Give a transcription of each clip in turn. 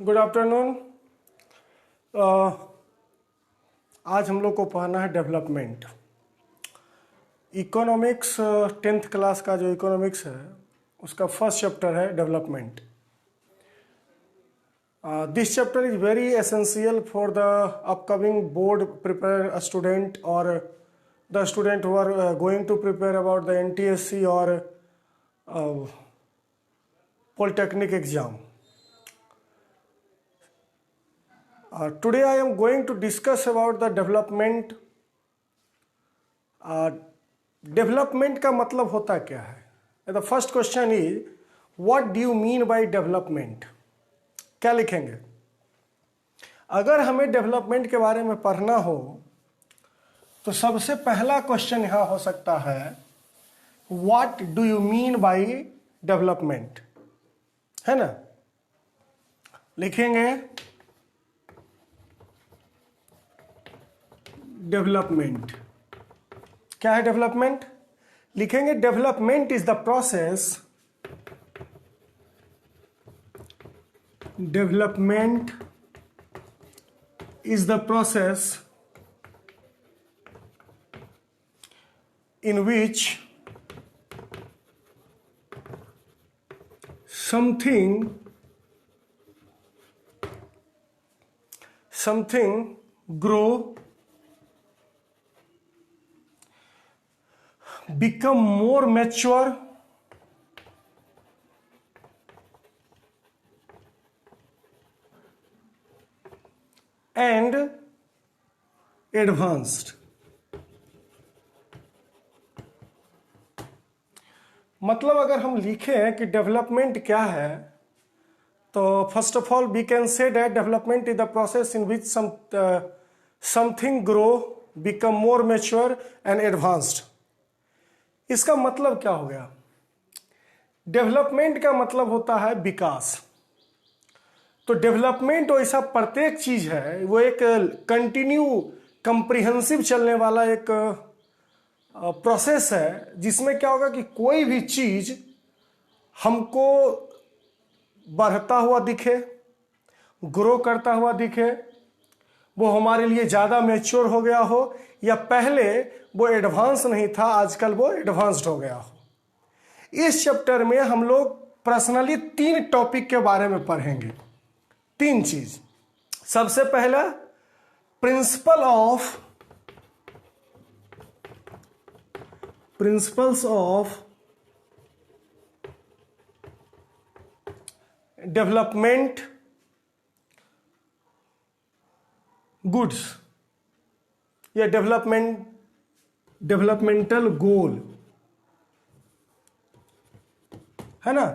Good afternoon. आज हम लोग को पढ़ना है डेवलपमेंट। इकोनॉमिक्स 10th क्लास का जो इकोनॉमिक्स है उसका फर्स्ट चैप्टर है development. This chapter is very essential for the upcoming board prepare student और the student who are going to prepare about the NTSC और polytechnic exam. Today I am going to discuss about the development. Development का मतलब होता क्या है? The first question is, what do you mean by development? क्या लिखेंगे? अगर हमें डेवलपमेंट के बारे में पढ़ना हो तो सबसे पहला क्वेश्चन यहाँ हो सकता है, what do you mean by development? है ना? लिखेंगे डेवलपमेंट। क्या है डेवलपमेंट? लिखेंगे development is the process, development is the process in which something grow, become more mature and advanced. मतलब अगर हम लिखें कि डेवलपमेंट क्या है तो first of all we can say that development is the process in which something grow, become more mature and advanced. इसका मतलब क्या हो गया? डेवलपमेंट का मतलब होता है विकास। तो डेवलपमेंट वैसा प्रत्येक चीज है, वो एक कंटिन्यू कंप्रिहेंसिव चलने वाला एक प्रोसेस है जिसमें क्या होगा कि कोई भी चीज हमको बढ़ता हुआ दिखे, ग्रो करता हुआ दिखे, वो हमारे लिए ज़्यादा मैच्योर हो गया हो, या पहले वो एडवांस नहीं था आजकल वो एडवांस्ड हो गया हो। इस चैप्टर में हम लोग पर्सनली 3 टॉपिक के बारे में पढ़ेंगे। 3 चीज। सबसे पहला प्रिंसिपल्स ऑफ डेवलपमेंट गुड्स या डेवलपमेंटल गोल, है ना।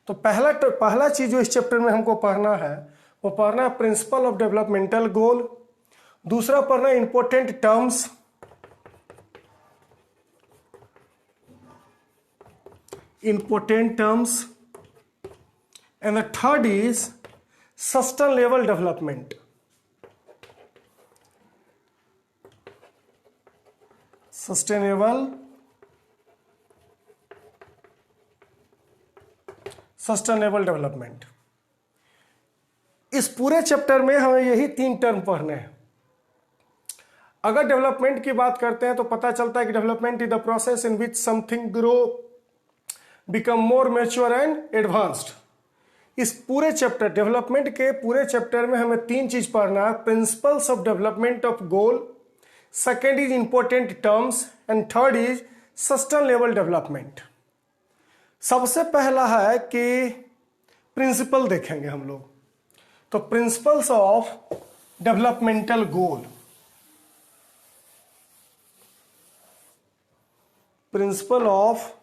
तो पहला चीज जो इस चैप्टर में हमको पढ़ना है वो पढ़ना है प्रिंसिपल ऑफ डेवलपमेंटल गोल। दूसरा पढ़ना है important terms, and the third is sustainable development. Sustainable development. इस पूरे चैप्टर में हमें यही 3 टर्म पढ़ने हैं। अगर डेवलपमेंट की बात करते हैं तो पता चलता है कि development is the process in which something grow, become more mature and advanced. इस पूरे चैप्टर, डेवलपमेंट के पूरे चैप्टर में हमें 3 चीज पढ़ना है। Principles of development of goal, second is important terms and third is sustainable development. सबसे पहला है कि प्रिंसिपल देखेंगे हम लोग। तो principles of developmental goal, principle of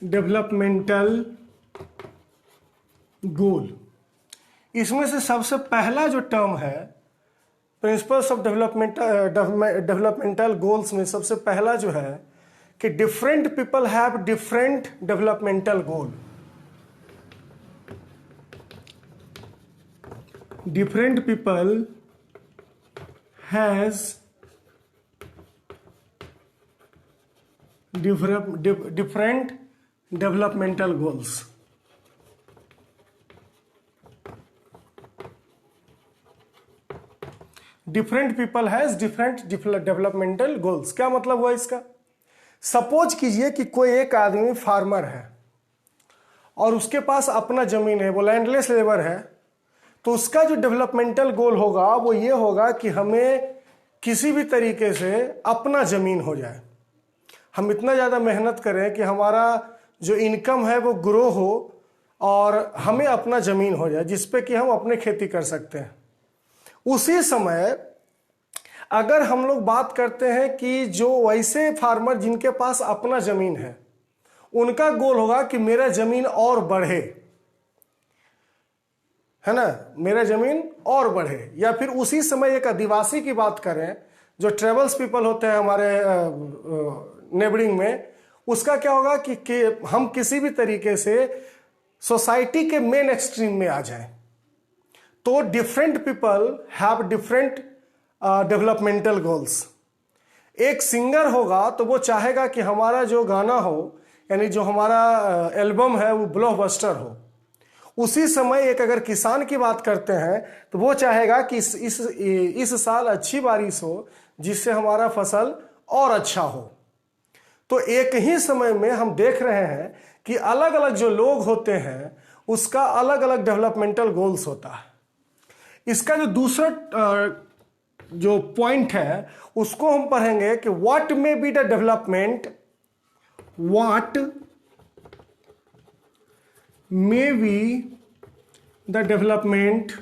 developmental goal. इसमें से सबसे पहला जो टर्म है प्रिंसिपल्स ऑफ डेवलपमेंटल गोल्स में सबसे पहला जो है कि different people have different developmental goal. different people has different developmental goals. Different people has different developmental goals. क्या मतलब हुआ इसका? सपोज कीजिए कि कोई एक आदमी फार्मर है और उसके पास अपना जमीन है, वो लैंडलेस लेबर है, तो उसका जो डेवलपमेंटल गोल होगा वो ये होगा कि हमें किसी भी तरीके से अपना जमीन हो जाए, हम इतना ज़्यादा मेहनत करें कि हमारा जो इनकम है वो ग्रो हो और हमें अपना ज़मीन हो जाए जिस पे कि हम अपने खेती कर सकते हैं. उसी समय अगर हम लोग बात करते हैं कि जो वैसे फार्मर जिनके पास अपना ज़मीन है, उनका गोल होगा कि मेरा ज़मीन और बढ़े, है ना, मेरा ज़मीन और बढ़े. या फिर उसी समय एक आदिवासी की बात करें, जो ट्राइबल्स पीपल होते हैं हमारे नेबरिंग में, उसका क्या होगा कि हम किसी भी तरीके से सोसाइटी के मेन एक्सट्रीम में आ जाएं. तो different people have different developmental goals. एक सिंगर होगा तो वो चाहेगा कि हमारा जो गाना हो, यानी जो हमारा एल्बम है वो ब्लॉकबस्टर हो. उसी समय एक अगर किसान की बात करते हैं तो वो चाहेगा कि इस साल अच्छी बारिश हो जिससे हमारा फसल और अच्छा हो. तो एक ही समय में हम देख रहे हैं कि अलग अलग जो लोग होते हैं उसका अलग अलग डेवलपमेंटल गोल्स होता है. इसका जो दूसरा जो पॉइंट है उसको हम पढ़ेंगे कि what may be the development, what may be the development,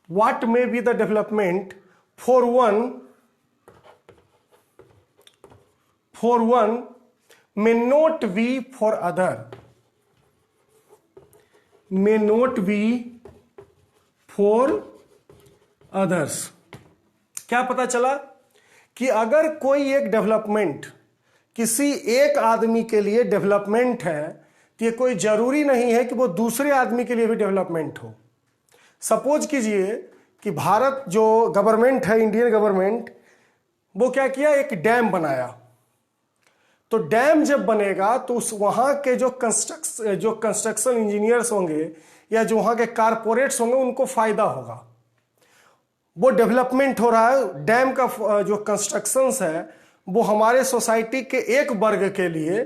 what may be the development for one may not be for other, may not be for others. क्या पता चला कि अगर कोई एक डेवलपमेंट किसी एक आदमी के लिए डेवलपमेंट है तो ये कोई जरूरी नहीं है कि वो दूसरे आदमी के लिए भी डेवलपमेंट हो. सपोज कीजिए कि भारत जो गवर्नमेंट है, इंडियन गवर्नमेंट, वो क्या किया, एक डैम बनाया. तो डैम जब बनेगा तो उस वहाँ के जो कंस्ट्रक्शन इंजीनियर्स होंगे या जो वहाँ के कारपोरेट्स होंगे उनको फायदा होगा. वो डेवलपमेंट हो रहा है. डैम का जो कंस्ट्रक्शंस है वो हमारे सोसाइटी के एक वर्ग के लिए,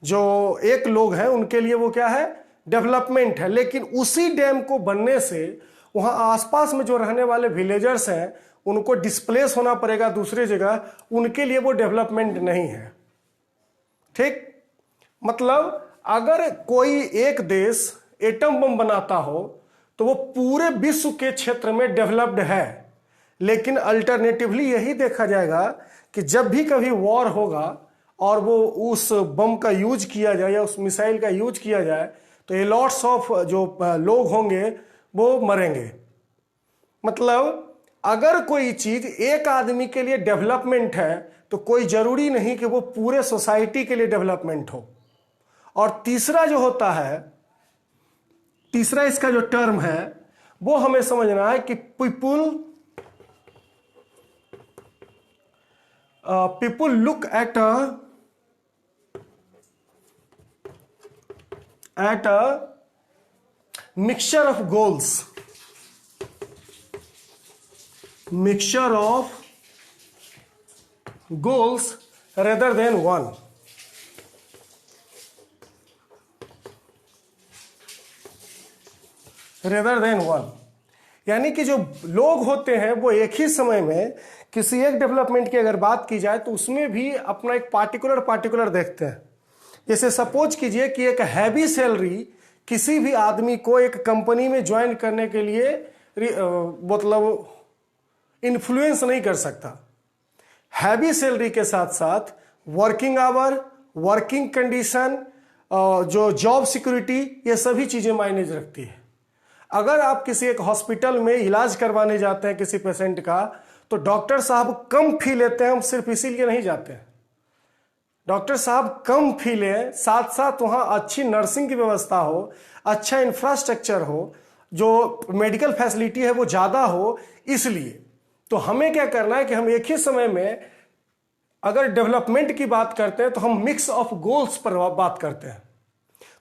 जो एक लोग हैं उनके लिए वो क्या है, डेवलपमेंट है. लेकिन उसी डैम को बनने से वहाँ आसपास में जो रहने वाले विलेजर्स हैं उनको डिस्प्लेस होना पड़ेगा दूसरी जगह, उनके लिए वो डेवलपमेंट नहीं है. ठीक, मतलब अगर कोई एक देश एटम बम बनाता हो तो वो पूरे विश्व के क्षेत्र में डेवलप्ड है. लेकिन अल्टरनेटिवली यही देखा जाएगा कि जब भी कभी वॉर होगा और वो उस बम का यूज किया जाए या उस मिसाइल का यूज किया जाए तो ये लॉट्स ऑफ जो लोग होंगे वो मरेंगे. मतलब अगर कोई चीज एक आदमी के लिए डेवलपमेंट है तो कोई जरूरी नहीं कि वो पूरे सोसाइटी के लिए डेवलपमेंट हो. और तीसरा जो होता है, तीसरा इसका जो टर्म है वो हमें समझना है कि people look at a mixture of goals, rather than one. यानी कि जो लोग होते हैं वो एक ही समय में किसी एक डेवलपमेंट की अगर बात की जाए तो उसमें भी अपना एक पार्टिकुलर देखते हैं. जैसे सपोज कीजिए कि एक हैवी सैलरी किसी भी आदमी को एक कंपनी में ज्वाइन करने के लिए मतलब इन्फ्लुएंस नहीं कर सकता. हैवी सैलरी के साथ साथ वर्किंग आवर, वर्किंग कंडीशन, जो जॉब सिक्योरिटी, ये सभी चीज़ें मायने रखती है. अगर आप किसी एक हॉस्पिटल में इलाज करवाने जाते हैं किसी पेशेंट का तो डॉक्टर साहब कम फी लेते हैं. हम सिर्फ इसीलिए नहीं जाते हैं, डॉक्टर साहब कम फी लें, साथ साथ वहाँ अच्छी नर्सिंग की व्यवस्था हो, अच्छा इंफ्रास्ट्रक्चर हो, जो मेडिकल फैसिलिटी है वो ज़्यादा हो. इसलिए तो हमें क्या करना है कि हम एक ही समय में अगर डेवलपमेंट की बात करते हैं तो हम मिक्स ऑफ गोल्स पर बात करते हैं।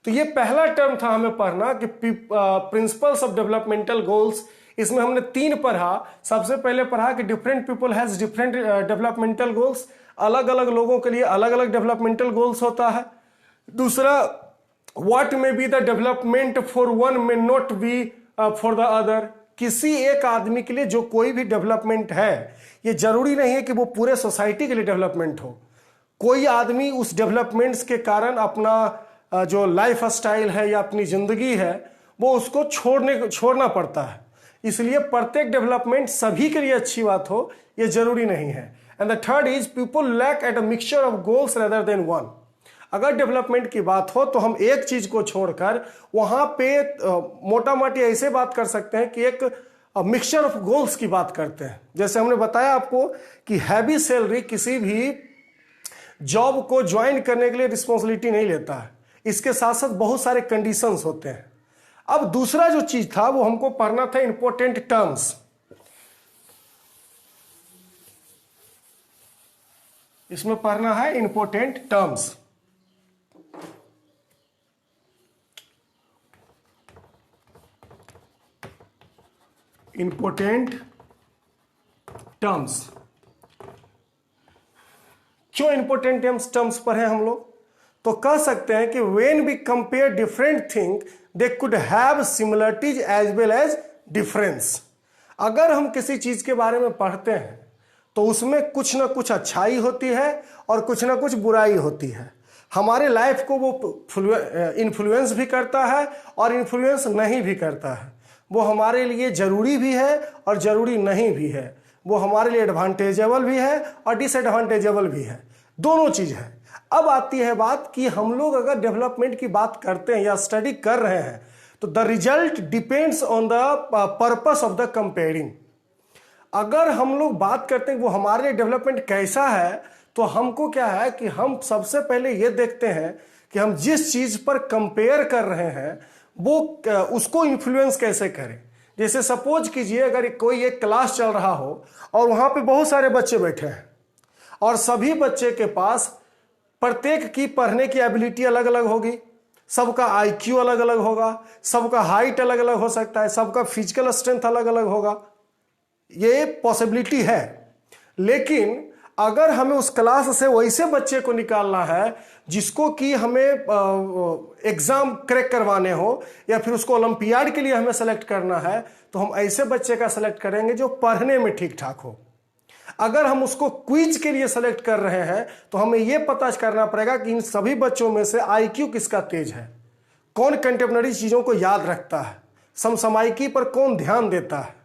तो ये पहला टर्म था हमें पढ़ना कि प्रिंसिपल्स ऑफ डेवलपमेंटल गोल्स। इसमें हमने 3 पढ़ा। सबसे पहले पढ़ा कि different people has different developmental goals, अलग अलग लोगों के लिए अलग अलग डेवलपमेंटल गोल्स होता है। दूसरा, what may be the development for one may not be for the other. किसी एक आदमी के लिए जो कोई भी डेवलपमेंट है, ये जरूरी नहीं है कि वो पूरे सोसाइटी के लिए डेवलपमेंट हो। कोई आदमी उस डेवलपमेंट्स के कारण अपना जो लाइफ स्टाइल है या अपनी जिंदगी है वो उसको छोड़ना पड़ता है। इसलिए प्रत्येक डेवलपमेंट सभी के लिए अच्छी बात हो ये जरूरी नहीं है। And the third is people lack at a mixture of goals rather than one. अगर डेवलपमेंट की बात हो तो हम एक चीज को छोड़कर वहां पे मोटा मोटी ऐसे बात कर सकते हैं कि एक मिक्सचर ऑफ गोल्स की बात करते हैं। जैसे हमने बताया आपको कि हैवी सैलरी किसी भी जॉब को ज्वाइन करने के लिए रिस्पॉन्सिबिलिटी नहीं लेता है, इसके साथ साथ बहुत सारे कंडीशंस होते हैं। अब दूसरा जो चीज था वो हमको पढ़ना था इंपॉर्टेंट टर्म्स। इसमें पढ़ना है इंपॉर्टेंट टर्म्स। Important terms. क्यों इंपॉर्टेंट टर्म्स पढ़े हम लोग? तो कह सकते हैं कि when we compare different thing they could have similarities as well as difference. अगर हम किसी चीज के बारे में पढ़ते हैं तो उसमें कुछ ना कुछ अच्छाई होती है और कुछ ना कुछ बुराई होती है। हमारे लाइफ को वो इन्फ्लुएंस भी करता है और इन्फ्लुएंस नहीं भी करता है। वो हमारे लिए जरूरी भी है और जरूरी नहीं भी है। वो हमारे लिए एडवांटेजेबल भी है और डिसएडवांटेजेबल भी है, दोनों चीज है। अब आती है बात कि हम लोग अगर डेवलपमेंट की बात करते हैं या स्टडी कर रहे हैं तो the result depends on the purpose of the comparing. अगर हम लोग बात करते हैं वो हमारे लिए डेवलपमेंट कैसा है, तो हमको क्या है कि हम सबसे पहले ये देखते हैं कि हम जिस चीज पर कंपेयर कर रहे हैं वो उसको इन्फ्लुएंस कैसे करें। जैसे सपोज कीजिए अगर कोई एक क्लास चल रहा हो और वहां पे बहुत सारे बच्चे बैठे हैं और सभी बच्चे के पास प्रत्येक की पढ़ने की एबिलिटी अलग अलग होगी, सबका आईक्यू अलग अलग होगा, सबका हाइट अलग अलग हो सकता है, सबका फिजिकल स्ट्रेंथ अलग अलग होगा, ये पॉसिबिलिटी है। लेकिन अगर हमें उस क्लास से वैसे बच्चे को निकालना है जिसको कि हमें एग्जाम क्रैक करवाने हो या फिर उसको ओलंपियाड के लिए हमें सेलेक्ट करना है, तो हम ऐसे बच्चे का सेलेक्ट करेंगे जो पढ़ने में ठीक ठाक हो। अगर हम उसको क्विज के लिए सेलेक्ट कर रहे हैं तो हमें यह पता करना पड़ेगा कि इन सभी बच्चों में से आईक्यू किसका तेज है, कौन कंटेम्पररी चीजों को याद रखता है, समसामयिकी पर कौन ध्यान देता है।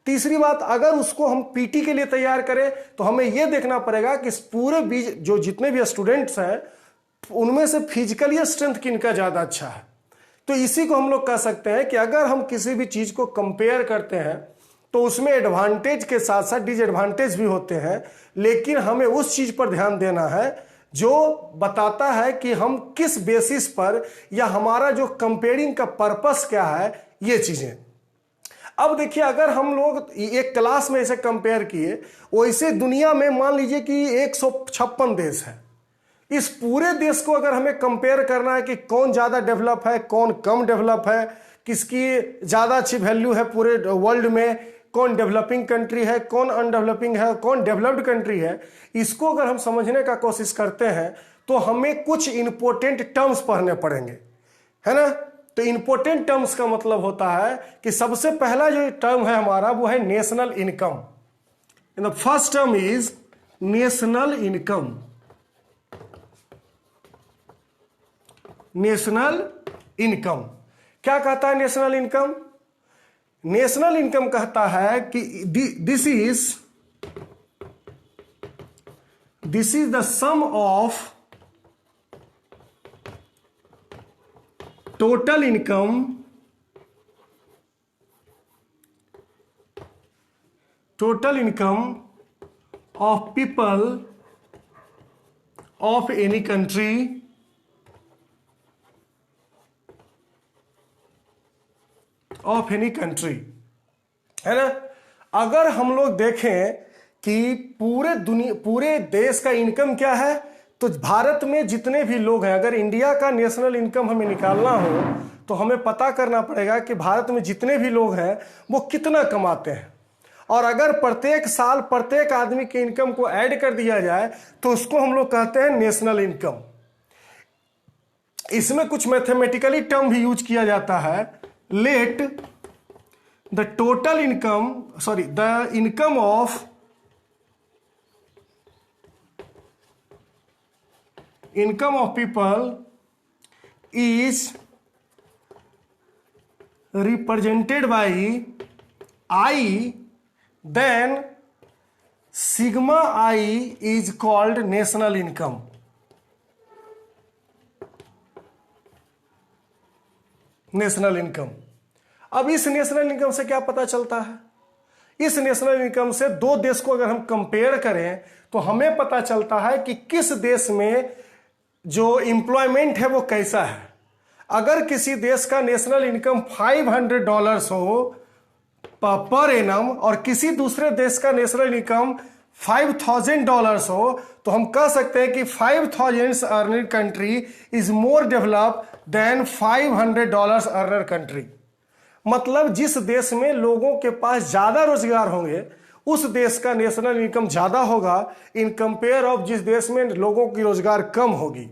तीसरी बात, अगर उसको हम पीटी के लिए तैयार करें तो हमें यह देखना पड़ेगा कि इस पूरे बीच जो जितने भी स्टूडेंट्स हैं उनमें से फिजिकली स्ट्रेंथ किनका ज्यादा अच्छा है। तो इसी को हम लोग कह सकते हैं कि अगर हम किसी भी चीज को कंपेयर करते हैं तो उसमें एडवांटेज के साथ साथ डिसएडवांटेज भी होते हैं, लेकिन हमें उस चीज पर ध्यान देना है जो बताता है कि हम किस बेसिस पर या हमारा जो कंपेयरिंग का पर्पस क्या है, ये चीजें। अब देखिए, अगर हम लोग एक क्लास में ऐसे कंपेयर किए, वैसे दुनिया में मान लीजिए कि 156 देश है। इस पूरे देश को अगर हमें कंपेयर करना है कि कौन ज्यादा डेवलप है, कौन कम डेवलप है, किसकी ज्यादा अच्छी वैल्यू है पूरे वर्ल्ड में, कौन डेवलपिंग कंट्री है, कौन अनडेवलपिंग है, कौन डेवलप्ड कंट्री है, इसको अगर हम समझने का कोशिश करते हैं तो हमें कुछ इंपॉर्टेंट टर्म्स पढ़ने पड़ेंगे, है ना। तो इंपॉर्टेंट टर्म्स का मतलब होता है कि सबसे पहला जो टर्म है हमारा वो है national income. The first term is national income. National income क्या कहता है? नेशनल इनकम, नेशनल इनकम कहता है कि this is the sum of total income of people of any country है ना। अगर हम लोग देखें कि पूरे देश का इनकम क्या है, तो भारत में जितने भी लोग हैं, अगर इंडिया का नेशनल इनकम हमें निकालना हो तो हमें पता करना पड़ेगा कि भारत में जितने भी लोग हैं वो कितना कमाते हैं, और अगर प्रत्येक साल प्रत्येक आदमी के इनकम को ऐड कर दिया जाए तो उसको हम लोग कहते हैं नेशनल इनकम। इसमें कुछ मैथमेटिकली टर्म भी यूज किया जाता है। Let the total income the income of people is represented by I, then sigma I is called national income। National income. अब इस नेशनल इनकम से क्या पता चलता है? इस नेशनल इनकम से दो देश को अगर हम कंपेयर करें तो हमें पता चलता है कि किस देश में जो एम्प्लॉयमेंट है वो कैसा है। अगर किसी देश का नेशनल इनकम $500 हो पर एनम और किसी दूसरे देश का नेशनल इनकम $5,000 हो तो हम कह सकते हैं कि 5,000 earning country is more developed than $500 earner country. मतलब जिस देश में लोगों के पास ज्यादा रोजगार होंगे उस देश का नेशनल इनकम ज्यादा होगा इन कंपेयर ऑफ जिस देश में लोगों की रोजगार कम होगी।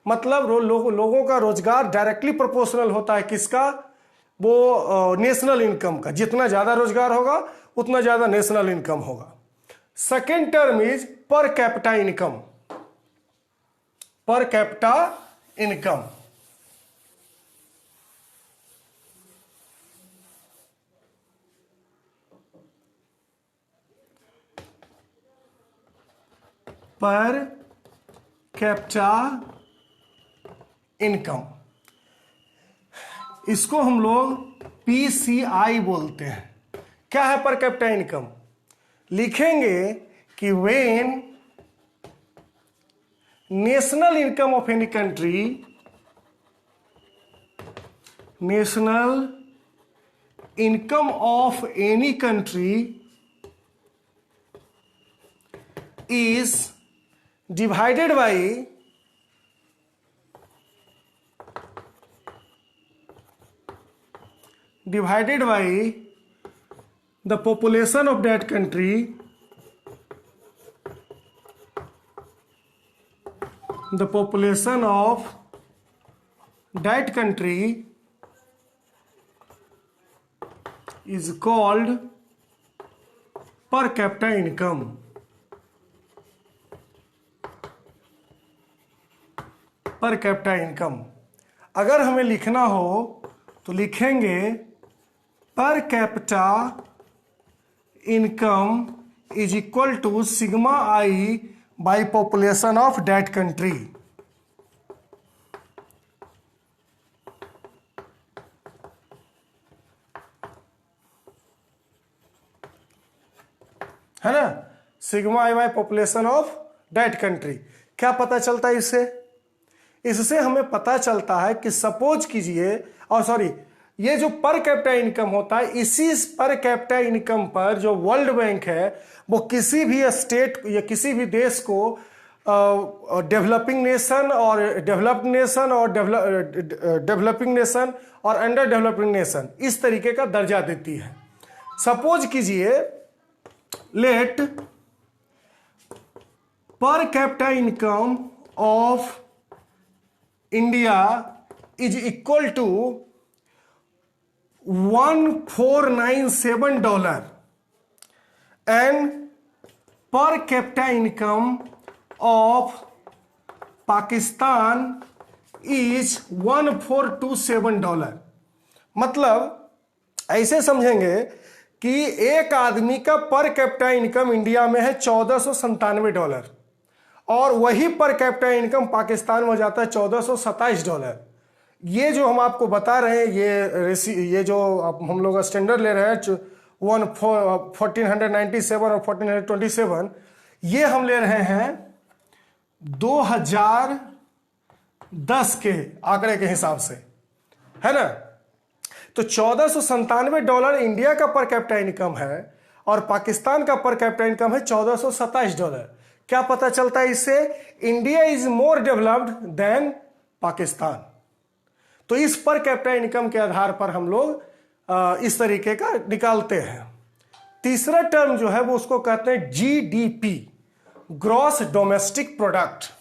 मतलब लोगों का रोजगार डायरेक्टली प्रोपोर्शनल होता है किसका? वो नेशनल इनकम का। जितना ज्यादा रोजगार होगा उतना ज्यादा नेशनल इनकम होगा। सेकेंड टर्म इज पर कैपिटा इनकम। पर कैपिटा इनकम पर कैपिटा इनकम, इसको हम लोग PCI बोलते हैं। क्या है पर कैपिटा इनकम? लिखेंगे कि when national income of any country, national income of any country is divided by the population of that country, the population of that country is called per capita income। Per capita income अगर हमें लिखना हो तो लिखेंगे per capita income is equal to sigma I by population of that country. है ना? Sigma I by population of that country. क्या पता चलता है इससे? इससे हमें पता चलता है कि सपोज कीजिए, और सॉरी, ये जो पर कैपिटा इनकम होता है, इसी पर कैपिटा इनकम पर जो वर्ल्ड बैंक है वो किसी भी स्टेट या किसी भी देश को डेवलपिंग नेशन और डेवलप्ड नेशन और डेवलपिंग नेशन और अंडर डेवलपिंग नेशन इस तरीके का दर्जा देती है। सपोज कीजिए let per capita income of India is equal to $1,497 and per capita income of Pakistan is $1,427। मतलब ऐसे समझेंगे कि एक आदमी का पर कैपिटा इनकम इंडिया में है $1,497 और वही पर कैपिटा इनकम पाकिस्तान में जाता है $1,427। ये जो हम आपको बता रहे हैं, ये जो हम लोग स्टैंडर्ड ले रहे हैं 1497 और 1427, ये हम ले रहे हैं 2010 के आंकड़े के हिसाब से, है ना? तो $1,497 इंडिया का पर कैपिटा इनकम है और पाकिस्तान का पर कैपिटा इनकम है $1427। क्या पता चलता है इससे? India is more developed than Pakistan. तो इस पर कैपिटा इनकम के आधार पर हम लोग इस तरीके का निकालते हैं। तीसरा टर्म जो है वो उसको कहते हैं GDP, gross domestic product.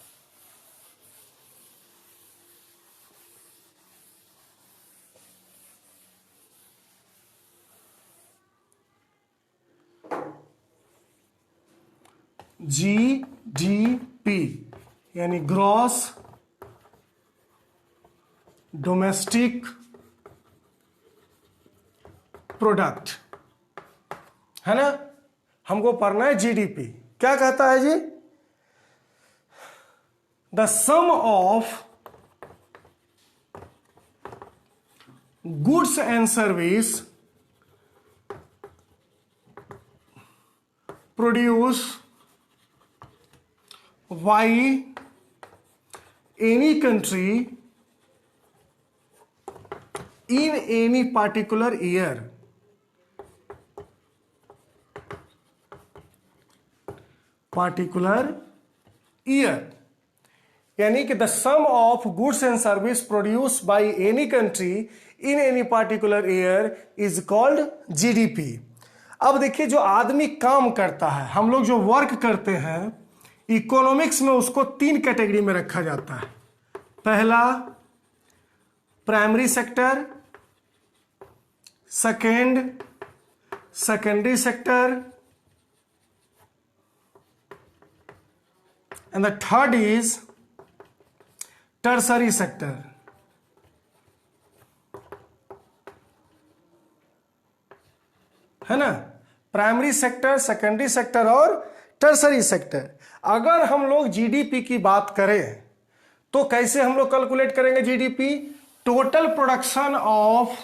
GDP यानी ग्रॉस डोमेस्टिक प्रोडक्ट, है ना। हमको पढ़ना है जीडीपी। क्या कहता है जी? The sum of goods and service produce by any country in any particular year, यानी कि the sum of goods and service produce by any country in any particular year is called GDP. अब देखिए, जो आदमी काम करता है, हम लोग जो वर्क करते हैं, इकोनॉमिक्स में उसको 3 कैटेगरी में रखा जाता है। पहला primary sector, second secondary sector, and the third is tertiary sector. है ना, प्राइमरी सेक्टर, सेकेंडरी सेक्टर और टर्सरी सेक्टर। अगर हम लोग जीडीपी की बात करें तो कैसे हम लोग कैलकुलेट करेंगे GDP? Total production of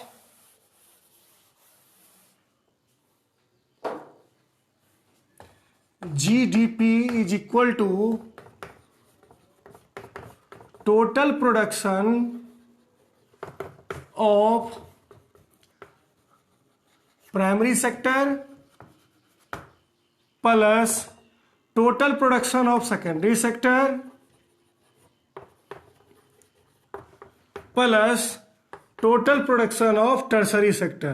GDP is equal to total production of primary sector plus total production of secondary sector plus total production of tertiary sector।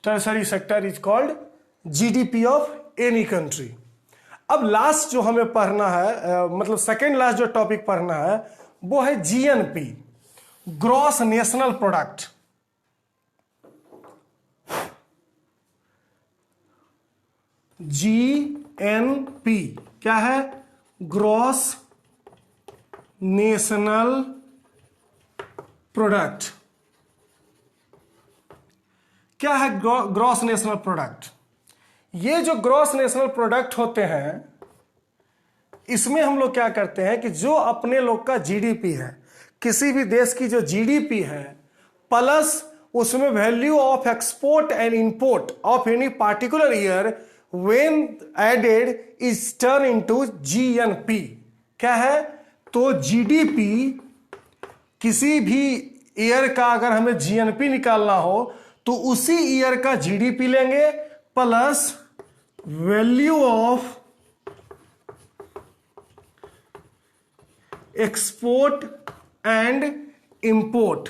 tertiary sector is called GDP of any country। अब last जो हमें पढ़ना है, मतलब second last जो topic पढ़ना है वो है GNP, gross national product. GNP क्या है? Gross national product. क्या है ग्रॉस नेशनल प्रोडक्ट? ये जो ग्रॉस नेशनल प्रोडक्ट होते हैं, इसमें हम लोग क्या करते हैं कि जो अपने लोग का जीडीपी है, किसी भी देश की जो जीडीपी है, प्लस उसमें value of export and import of any particular year when added is turn into GNP। क्या है? तो जीडीपी, किसी भी ईयर का अगर हमें जीएनपी निकालना हो तो उसी ईयर का जीडीपी लेंगे plus value of export and import,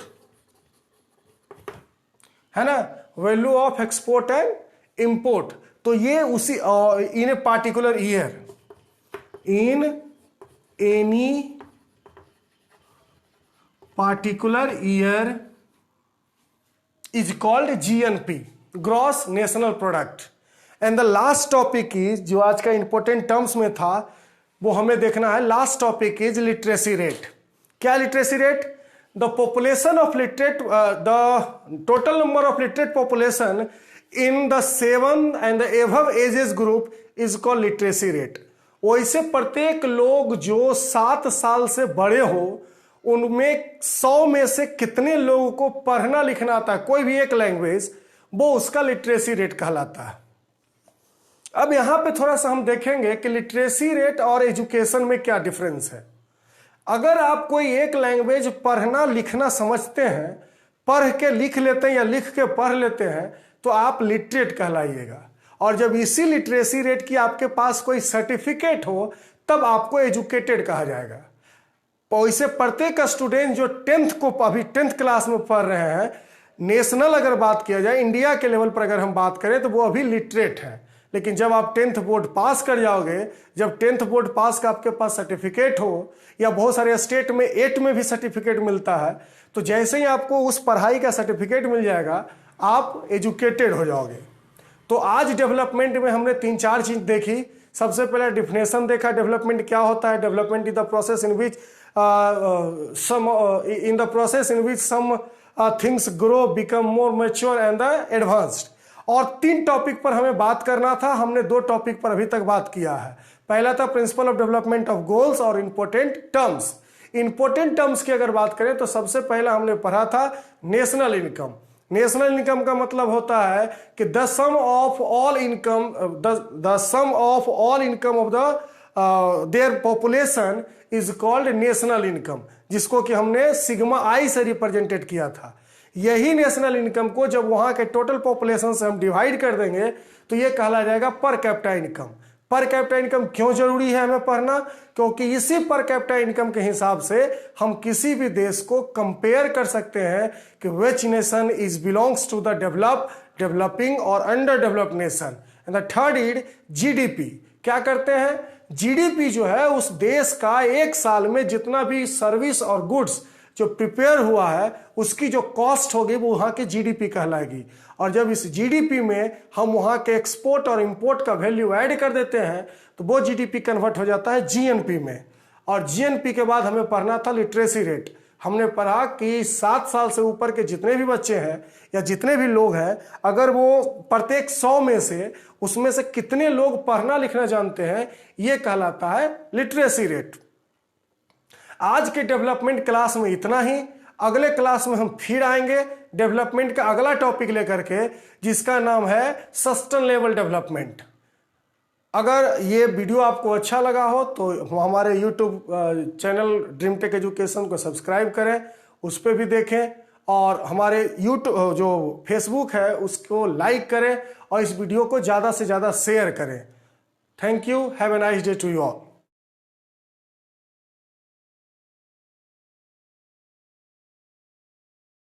है ना, value of export and import. तो ये उसी in a particular year, in any particular year is called GNP, gross national product. And the last topic is, जो आज का important terms में था वो हमें देखना है, last topic is literacy rate. क्या literacy rate? The population of literate, the total number of literate population in the 7 and the above ages group is called literacy rate। वैसे प्रत्येक लोग जो 7 साल से बड़े हो, उनमें 100 में से कितने लोगों को पढ़ना लिखना आता है, कोई भी एक लैंग्वेज, वो उसका लिटरेसी रेट कहलाता है। अब यहां पे थोड़ा सा हम देखेंगे कि लिटरेसी रेट और एजुकेशन में क्या डिफरेंस है। अगर आप कोई एक लैंग्वेज पढ़ना लिखना समझते हैं पढ़ के लिख लेते हैं या लिख के पढ़ लेते हैं तो आप लिटरेट कहलाइएगा। और जब इसी लिटरेसी रेट की आपके पास कोई सर्टिफिकेट हो तब आपको एजुकेटेड कहा जाएगा। वैसे प्रत्येक स्टूडेंट जो अभी 10th क्लास में पढ़ रहे हैं, नेशनल अगर बात किया जाए, इंडिया के लेवल पर अगर हम बात करें तो वो अभी लिटरेट है। लेकिन जब आप 10th बोर्ड पास कर जाओगे, जब 10th बोर्ड पास का आपके पास सर्टिफिकेट हो, या बहुत सारे स्टेट में 8 में भी सर्टिफिकेट मिलता है, तो जैसे ही आपको उस पढ़ाई का सर्टिफिकेट मिल जाएगा आप एजुकेटेड हो जाओगे। तो आज डेवलपमेंट में हमने 3-4 चीज देखी। सबसे पहले डिफिनेशन देखा, डेवलपमेंट क्या होता है। Development is the process in which some things grow, become more mature and advanced. और 3 टॉपिक पर हमें बात करना था, हमने 2 टॉपिक पर अभी तक बात किया है। पहला था principle of development of goals और इंपॉर्टेंट टर्म्स। इंपॉर्टेंट टर्म्स की अगर बात करें तो सबसे पहला हमने पढ़ा था नेशनल इनकम। नेशनल इनकम का मतलब होता है कि the sum of all income of their population is called national income, जिसको कि हमने सिग्मा आई से रिप्रेजेंटेड किया था। यही नेशनल इनकम को जब वहां के टोटल पॉपुलेशन से हम डिवाइड कर देंगे तो ये कहला जाएगा पर कैपिटा इनकम। पर कैपिटा इनकम क्यों जरूरी है हमें पढ़ना? क्योंकि इसी पर कैपिटा इनकम के हिसाब से हम किसी भी देश को कंपेयर कर सकते हैं कि which nation is belongs to the developing और under developed nation. And the third is GDP. क्या करते हैं? जीडीपी जो है उस देश का एक साल में जितना भी सर्विस और गुड्स जो प्रिपेयर हुआ है उसकी जो कॉस्ट होगी वो वहां की जीडीपी कहलाएगी। और जब इस जीडीपी में हम वहां के एक्सपोर्ट और इंपोर्ट का वैल्यू ऐड कर देते हैं तो वो जीडीपी कन्वर्ट हो जाता है जीएनपी में। और जीएनपी के बाद हमें पढ़ना था लिटरेसी रेट। हमने पढ़ा कि 7 साल से ऊपर के जितने भी बच्चे हैं या जितने भी लोग हैं, अगर वो प्रत्येक 100 में से उसमें से कितने लोग पढ़ना लिखना जानते हैं, ये कहलाता है लिटरेसी रेट। आज के डेवलपमेंट क्लास में इतना ही। अगले क्लास में हम फिर आएंगे डेवलपमेंट का अगला टॉपिक लेकर के, जिसका नाम है सस्टेनेबल डेवलपमेंट। अगर ये वीडियो आपको अच्छा लगा हो तो हमारे YouTube channel dream tech education को सब्सक्राइब करें, उस पर भी देखें, और हमारे यूट्यूब जो फेसबुक है उसको लाइक करें और इस वीडियो को ज़्यादा से ज़्यादा शेयर करें। Thank you. Have a nice day to you all.